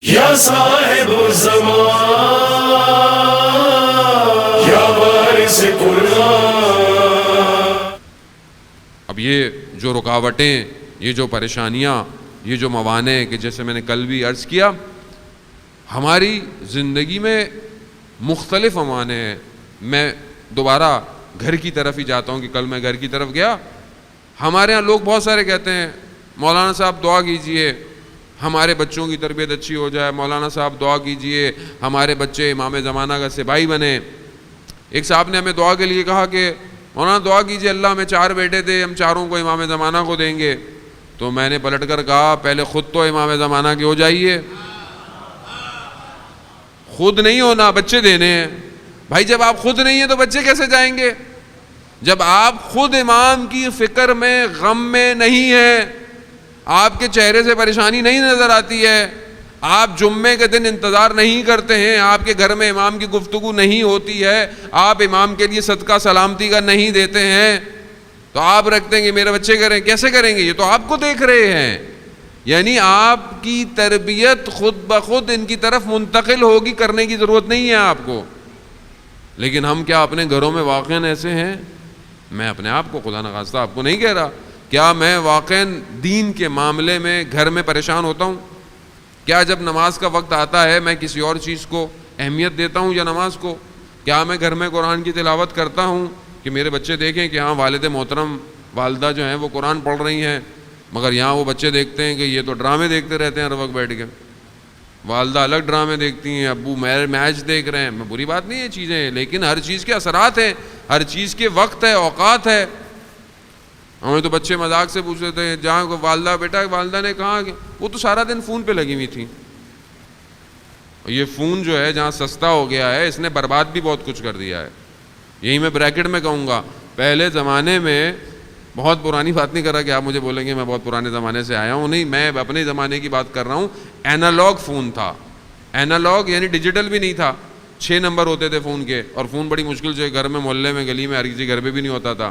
یا صاحب الزمان یا وارث قرآن. اب یہ جو رکاوٹیں، یہ جو پریشانیاں، یہ جو موانع کہ جیسے میں نے کل بھی عرض کیا، ہماری زندگی میں مختلف موانع ہیں. میں دوبارہ گھر کی طرف ہی جاتا ہوں کہ کل میں گھر کی طرف گیا. ہمارے ہاں لوگ بہت سارے کہتے ہیں مولانا صاحب دعا کیجئے ہمارے بچوں کی تربیت اچھی ہو جائے، مولانا صاحب دعا کیجئے ہمارے بچے امام زمانہ کا سپاہی بنے. ایک صاحب نے ہمیں دعا کے لیے کہا کہ مولانا دعا کیجئے اللہ ہمیں 4 بیٹے تھے، ہم چاروں کو امام زمانہ کو دیں گے. تو میں نے پلٹ کر کہا پہلے خود تو امام زمانہ کے ہو جائیے. خود نہیں ہونا، بچے دینے ہیں. بھائی جب آپ خود نہیں ہیں تو بچے کیسے جائیں گے؟ جب آپ خود امام کی فکر میں، غم میں نہیں ہیں، آپ کے چہرے سے پریشانی نہیں نظر آتی ہے، آپ جمعے کے دن انتظار نہیں کرتے ہیں، آپ کے گھر میں امام کی گفتگو نہیں ہوتی ہے، آپ امام کے لیے صدقہ سلامتی کا نہیں دیتے ہیں، تو آپ رکھتے ہیں کہ میرے بچے کریں. کیسے کریں گے؟ یہ تو آپ کو دیکھ رہے ہیں. یعنی آپ کی تربیت خود بخود ان کی طرف منتقل ہوگی، کرنے کی ضرورت نہیں ہے آپ کو. لیکن ہم کیا اپنے گھروں میں واقعاً ایسے ہیں؟ میں اپنے آپ کو خدا نخواستہ آپ کو نہیں کہہ رہا، کیا میں واقعاً دین کے معاملے میں گھر میں پریشان ہوتا ہوں؟ کیا جب نماز کا وقت آتا ہے میں کسی اور چیز کو اہمیت دیتا ہوں یا نماز کو؟ کیا میں گھر میں قرآن کی تلاوت کرتا ہوں کہ میرے بچے دیکھیں کہ ہاں والد محترم والدہ جو ہیں وہ قرآن پڑھ رہی ہیں، مگر یہاں وہ بچے دیکھتے ہیں کہ یہ تو ڈرامے دیکھتے رہتے ہیں ہر وقت بیٹھ کے. والدہ الگ ڈرامے دیکھتی ہیں، ابو میچ دیکھ رہے ہیں. میں بری بات نہیں ہے چیزیں، لیکن ہر چیز کے اثرات ہیں، ہر چیز کے وقت ہے، اوقات ہے. ہمیں تو بچے مذاق سے پوچھ رہے تھے جہاں والدہ بیٹا والدہ نے کہا کہ وہ تو سارا دن فون پہ لگی ہوئی تھی. یہ فون جو ہے جہاں سستا ہو گیا ہے اس نے برباد بھی بہت کچھ کر دیا ہے. یہی میں بریکٹ میں کہوں گا، پہلے زمانے میں، بہت پرانی بات نہیں کر رہا کہ آپ مجھے بولیں گے میں بہت پرانے زمانے سے آیا ہوں، نہیں، میں اپنے زمانے کی بات کر رہا ہوں. اینالاگ فون تھا، اینالاگ یعنی ڈیجیٹل بھی نہیں تھا. 6 نمبر ہوتے تھے فون کے، اور فون بڑی مشکل سے گھر میں، محلے میں، گلی میں، ہر کسی گھر پہ بھی نہیں ہوتا تھا.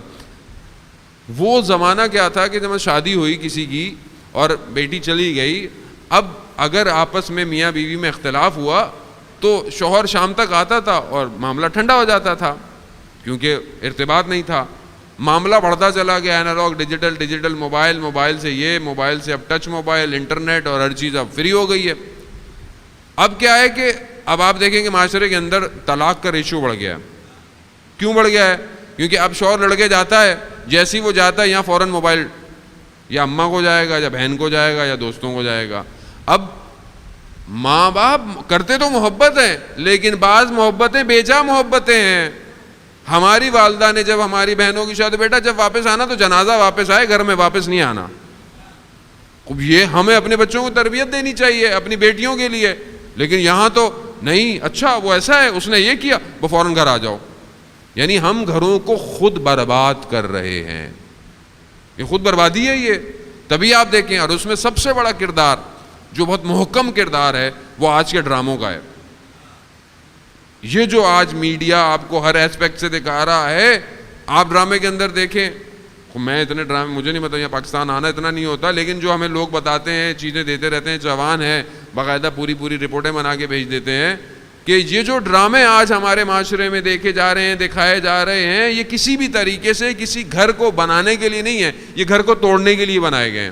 وہ زمانہ کیا تھا کہ جب شادی ہوئی کسی کی اور بیٹی چلی گئی، اب اگر آپس میں میاں بیوی میں اختلاف ہوا تو شوہر شام تک آتا تھا اور معاملہ ٹھنڈا ہو جاتا تھا، کیونکہ ارتباط نہیں تھا. معاملہ بڑھتا چلا گیا، اینالاگ ڈیجیٹل، موبائل سے یہ، موبائل سے اب ٹچ موبائل، انٹرنیٹ، اور ہر چیز اب فری ہو گئی ہے. اب کیا ہے کہ اب آپ دیکھیں کہ معاشرے کے اندر طلاق کا ریشو بڑھ گیا ہے. کیوں بڑھ گیا ہے؟ کیونکہ اب شوہر لڑکے جاتا ہے، جیسی وہ جاتا ہے یہاں فوراً موبائل، یا اماں کو جائے گا، یا بہن کو جائے گا، یا دوستوں کو جائے گا. اب ماں باپ کرتے تو محبت ہیں، لیکن بعض محبتیں بیجا محبتیں ہیں. ہماری والدہ نے جب ہماری بہنوں کی شادی، بیٹا جب واپس آنا تو جنازہ واپس آئے، گھر میں واپس نہیں آنا. اب یہ ہمیں اپنے بچوں کو تربیت دینی چاہیے اپنی بیٹیوں کے لیے، لیکن یہاں تو نہیں، اچھا وہ ایسا ہے، اس نے یہ کیا، وہ فوراً گھر آ جاؤ. یعنی ہم گھروں کو خود برباد کر رہے ہیں، یہ خود بربادی ہے. یہ تبھی آپ دیکھیں، اور اس میں سب سے بڑا کردار جو بہت محکم کردار ہے وہ آج کے ڈراموں کا ہے. یہ جو آج میڈیا آپ کو ہر ایسپیکٹ سے دکھا رہا ہے، آپ ڈرامے کے اندر دیکھیں. میں اتنے ڈرامے مجھے نہیں پتا، یہاں پاکستان آنا اتنا نہیں ہوتا، لیکن جو ہمیں لوگ بتاتے ہیں، چیزیں دیتے رہتے ہیں، جوان ہیں باقاعدہ پوری رپورٹیں بنا کے بھیج دیتے ہیں کہ یہ جو ڈرامے آج ہمارے معاشرے میں دیکھے جا رہے ہیں، دکھائے جا رہے ہیں، یہ کسی بھی طریقے سے کسی گھر کو بنانے کے لیے نہیں ہے، یہ گھر کو توڑنے کے لیے بنائے گئے ہیں.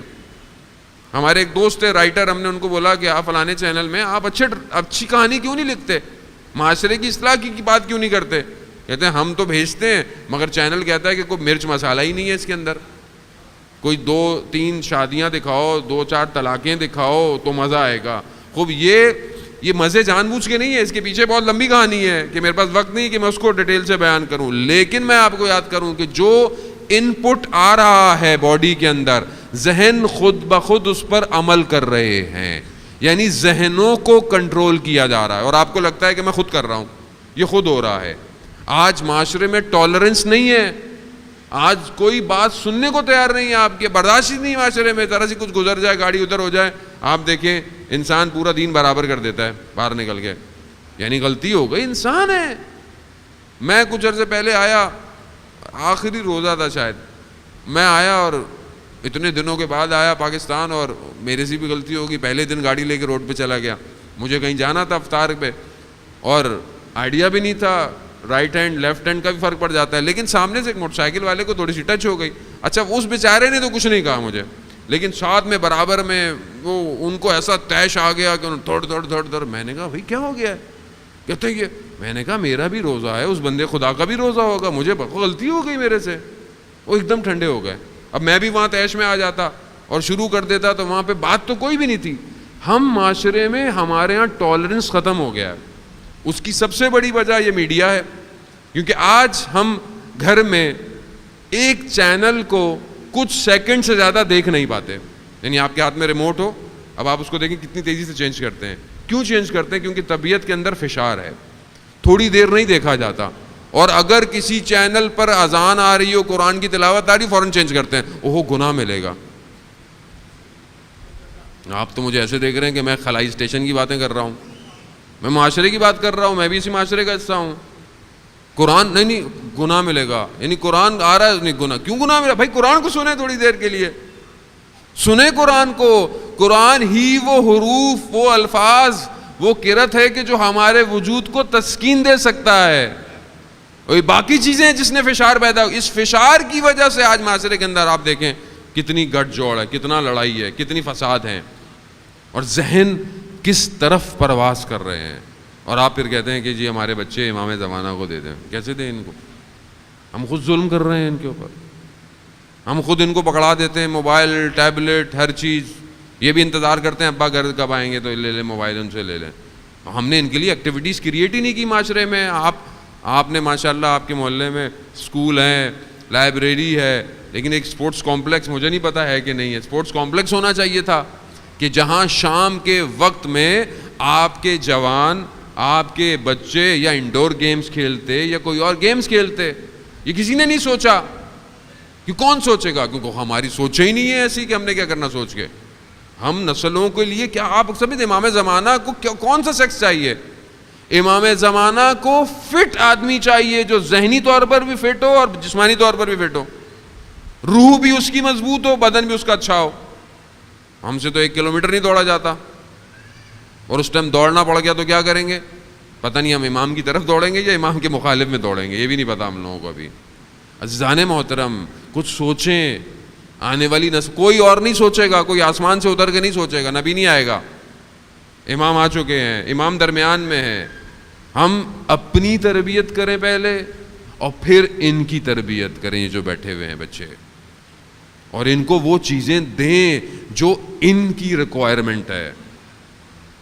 ہمارے ایک دوست ہے رائٹر، ہم نے ان کو بولا کہ آپ فلانے چینل میں آپ اچھی کہانی کیوں نہیں لکھتے، معاشرے کی اصلاح کی بات کیوں نہیں کرتے؟ کہتے ہیں ہم تو بھیجتے ہیں، مگر چینل کہتا ہے کہ کوئی مرچ مسالہ ہی نہیں ہے اس کے اندر. کوئی 2-3 شادیاں دکھاؤ، 2-4 طلاقیں دکھاؤ تو مزہ آئے گا. خوب یہ مزے جان بوجھ کے نہیں ہے، اس کے پیچھے بہت لمبی کہانی ہے کہ میرے پاس وقت نہیں کہ میں اس کو ڈیٹیل سے بیان کروں. لیکن میں آپ کو یاد کروں کہ جو ان پٹ آ رہا ہے باڈی کے اندر، ذہن خود بخود اس پر عمل کر رہے ہیں. یعنی ذہنوں کو کنٹرول کیا جا رہا ہے، اور آپ کو لگتا ہے کہ میں خود کر رہا ہوں، یہ خود ہو رہا ہے. آج معاشرے میں ٹالرنس نہیں ہے، آج کوئی بات سننے کو تیار نہیں ہے، آپ کے برداشت ہی نہیں معاشرے میں. ذرا سی کچھ گزر جائے، گاڑی ادھر ہو جائے، آپ دیکھیں انسان پورا دین برابر کر دیتا ہے باہر نکل کے. یعنی غلطی ہو گئی، انسان ہے. میں کچھ عرصے پہلے آیا، آخری روزہ تھا شاید، میں آیا اور اتنے دنوں کے بعد آیا پاکستان، اور میرے سے بھی غلطی ہوگی، پہلے دن گاڑی لے کے روڈ پہ چلا گیا. مجھے کہیں جانا تھا افطار پہ اور آئیڈیا بھی نہیں تھا، رائٹ ہینڈ لیفٹ ہینڈ کا بھی فرق پڑ جاتا ہے، لیکن سامنے سے ایک موٹر سائیکل والے کو تھوڑی سی ٹچ ہو گئی. اچھا اس بیچارے نے تو کچھ نہیں کہا مجھے، لیکن ساتھ میں برابر میں وہ ان کو ایسا تیش آ گیا کہ تھوڑ. میں نے کہا بھائی کیا ہو گیا ہے؟ کہتے یہ. میں نے کہا میرا بھی روزہ ہے، اس بندے خدا کا بھی روزہ ہوگا، مجھے غلطی ہو گئی میرے سے. وہ ایک دم ٹھنڈے ہو گئے. اب میں بھی وہاں تیش میں آ جاتا اور شروع کر دیتا تو وہاں پہ بات تو کوئی بھی نہیں تھی. ہم معاشرے میں ہمارے ہاں ٹالرنس ختم ہو گیا ہے. اس کی سب سے بڑی وجہ یہ میڈیا ہے، کیونکہ آج ہم گھر میں ایک چینل کو کچھ سیکنڈ سے زیادہ دیکھ نہیں پاتے. یعنی آپ کے ہاتھ میں ریموٹ ہو، اب آپ اس کو دیکھیں کتنی تیزی سے چینج کرتے ہیں. کیوں چینج کرتے ہیں؟ کیونکہ طبیعت کے اندر فشار ہے، تھوڑی دیر نہیں دیکھا جاتا. اور اگر کسی چینل پر اذان آ رہی ہو، قرآن کی تلاوت آ رہی، فوراً چینج کرتے ہیں، اوہ گناہ ملے گا. آپ تو مجھے ایسے دیکھ رہے ہیں کہ میں خلائی اسٹیشن کی باتیں کر رہا ہوں، میں معاشرے کی بات کر رہا ہوں، میں بھی اسی معاشرے کا حصہ ہوں. قرآن نہیں گناہ ملے گا، یعنی قرآن آ رہا ہے نہیں گناہ. کیوں گناہ ملے؟ بھائی قرآن کو سنیں تھوڑی دیر کے لیے، سنیں قرآن کو. قرآن ہی وہ حروف، وہ الفاظ، وہ قرت ہے کہ جو ہمارے وجود کو تسکین دے سکتا ہے. اور باقی چیزیں جس نے فشار پیدا ہو، اس فشار کی وجہ سے آج معاشرے کے اندر آپ دیکھیں کتنی گٹھ جوڑ ہے، کتنا لڑائی ہے، کتنی فساد ہیں، اور ذہن کس طرف پرواز کر رہے ہیں. اور آپ پھر کہتے ہیں کہ جی ہمارے بچے امام زمانہ کو دے دیں. کیسے دیں ان کو؟ ہم خود ظلم کر رہے ہیں ان کے اوپر. ہم خود ان کو پکڑا دیتے ہیں، موبائل، ٹیبلٹ، ہر چیز. یہ بھی انتظار کرتے ہیں ابا گھر کب آئیں گے تو لے لیں موبائل، ان سے لے لیں. ہم نے ان کے لیے ایکٹیویٹیز کریٹ ہی نہیں کی معاشرے میں. آپ نے ماشاءاللہ آپ کے محلے میں اسکول ہیں، لائبریری ہے، لیکن ایک اسپورٹس کمپلیکس مجھے نہیں پتا ہے کہ نہیں ہے. اسپورٹس کمپلیکس ہونا چاہیے تھا کہ جہاں شام کے وقت میں آپ کے جوان، آپ کے بچے یا انڈور گیمز کھیلتے یا کوئی اور گیمز کھیلتے. یہ کسی نے نہیں سوچا. کہ کون سوچے گا؟ کیونکہ ہماری سوچیں ہی نہیں ہے ایسی کہ ہم نے کیا کرنا سوچ کے. ہم نسلوں کے لیے کیا آپ سمجھتے امام زمانہ کو کون سا سیکس چاہیے؟ امام زمانہ کو فٹ آدمی چاہیے، جو ذہنی طور پر بھی فٹ ہو اور جسمانی طور پر بھی فٹ ہو، روح بھی اس کی مضبوط ہو، بدن بھی اس کا اچھا ہو. ہم سے تو 1 کلومیٹر نہیں دوڑا جاتا، اور اس ٹائم دوڑنا پڑ گیا تو کیا کریں گے؟ پتہ نہیں ہم امام کی طرف دوڑیں گے یا امام کے مخالف میں دوڑیں گے، یہ بھی نہیں پتا ہم لوگوں کو ابھی. عزیزان محترم کچھ سوچیں. آنے والی نسل کوئی اور نہیں سوچے گا، کوئی آسمان سے اتر کے نہیں سوچے گا، نبی نہیں آئے گا. امام آ چکے ہیں، امام درمیان میں ہیں. ہم اپنی تربیت کریں پہلے اور پھر ان کی تربیت کریں، یہ جو بیٹھے ہوئے ہیں بچے، اور ان کو وہ چیزیں دیں جو ان کی ریکوائرمنٹ ہے.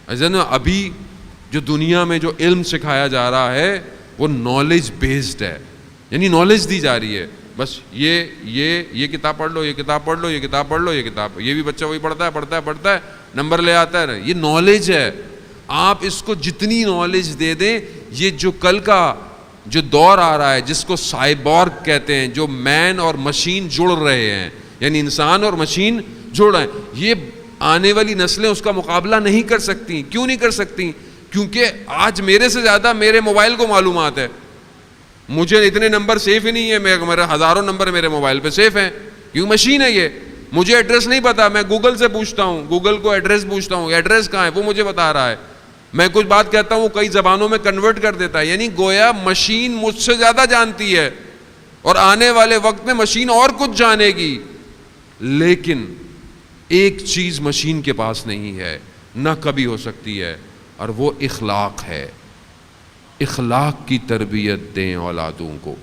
ابھی جو دنیا میں جو علم سکھایا جا رہا ہے وہ نالج بیسڈ ہے، یعنی نالج دی جا رہی ہے. بس یہ کتاب پڑھ لو، یہ کتاب پڑھ لو، یہ کتاب پڑھ لو، یہ کتاب، یہ بھی بچہ وہی پڑھتا ہے، نمبر لے آتا ہے. یہ نالج ہے. آپ اس کو جتنی نالج دے دیں، یہ جو کل کا جو دور آ رہا ہے جس کو سائبورگ کہتے ہیں، جو مین اور مشین جڑ رہے ہیں، یعنی انسان اور مشین جڑ رہے ہیں، یہ آنے والی نسلیں اس کا مقابلہ نہیں کر سکتی. کیوں نہیں کر سکتی؟ کیونکہ آج میرے سے زیادہ میرے موبائل کو معلومات ہے. مجھے اتنے نمبر سیف ہی نہیں ہے، میرے ہزاروں نمبر میرے موبائل پہ سیف ہیں، کیوں مشین ہے یہ. مجھے ایڈریس نہیں پتا، میں گوگل سے پوچھتا ہوں، گوگل کو ایڈریس پوچھتا ہوں، ایڈریس کہاں ہے وہ مجھے بتا رہا ہے. میں کچھ بات کہتا ہوں کئی زبانوں میں کنورٹ کر دیتا ہے. یعنی گویا مشین مجھ سے زیادہ جانتی ہے، اور آنے والے وقت میں مشین اور کچھ جانے گی. لیکن ایک چیز مشین کے پاس نہیں ہے، نہ کبھی ہو سکتی ہے، اور وہ اخلاق ہے. اخلاق کی تربیت دیں اولادوں کو.